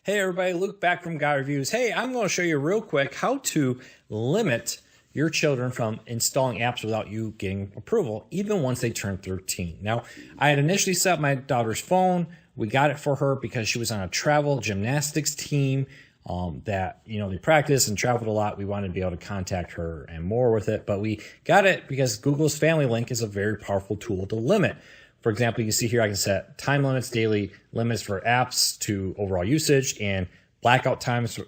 Hey everybody, Luke back from Guy Reviews. Hey, I'm going to show you real quick how to limit your children from installing apps without you getting approval, even once they turn 13. Now, I had initially set up my daughter's phone. We got it for her because she was on a travel gymnastics team that, they practiced and traveled a lot. We wanted to be able to contact her and more with it, but we got it because Google's Family Link is a very powerful tool to limit. For example, you can see here I can set time limits, daily limits for apps to overall usage, and blackout times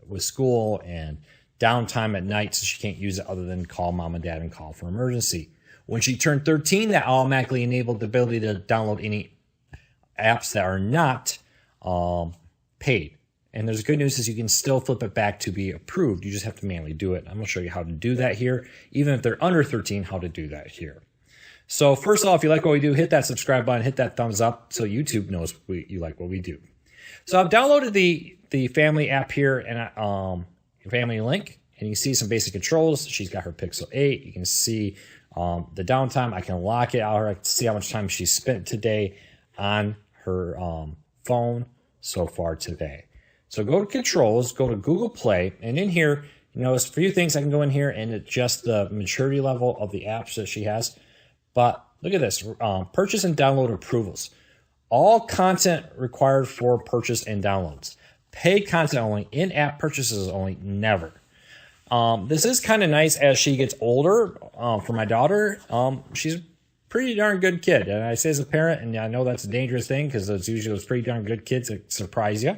with school, and downtime at night so she can't use it other than call mom and dad and call for emergency. When she turned 13, that automatically enabled the ability to download any apps that are not paid. And there's good news is you can still flip it back to be approved. You just have to manually do it. I'm going to show you how to do that here. Even if they're under 13, how to do that here. So first of all, if you like what we do, hit that subscribe button, hit that thumbs up so YouTube knows you like what we do. So I've downloaded the family app here and Family Link, and you can see some basic controls. She's got her Pixel 8. You can see the downtime. I can lock it out. I can see how much time she spent today on her phone so far today. So go to controls, go to Google Play, and in here, notice a few things. I can go in here and adjust the maturity level of the apps that she has. But look at this, purchase and download approvals. All content required for purchase and downloads. Paid content only, in-app purchases only, never. This is kind of nice as she gets older. For my daughter, she's a pretty darn good kid. And I say as a parent, and I know that's a dangerous thing because it's usually those pretty darn good kids that surprise you.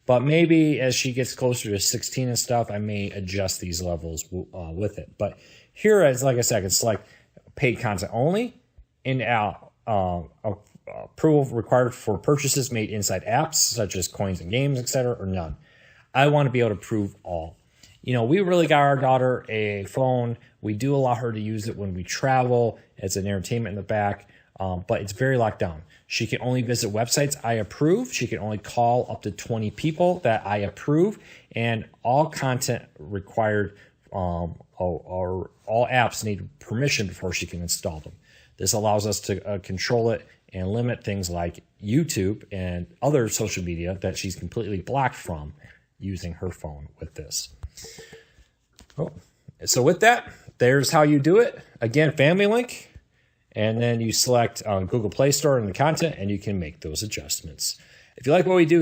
But maybe as she gets closer to 16 and stuff, I may adjust these levels with it. But here, as like I said, I can select paid content only, in-app approval required for purchases made inside apps such as coins and games, etc., or none. I want to be able to approve all. We really got our daughter a phone. We do allow her to use it when we travel. It's an entertainment in the back, but it's very locked down. She can only visit websites I approve. She can only call up to 20 people that I approve, and all content required or all apps need permission before she can install them. This allows us to control it and limit things like YouTube and other social media that she's completely blocked from using her phone with this. So with that, there's how you do it. Again, Family Link, and then you select Google Play Store and the content, and you can make those adjustments. If you like what we do,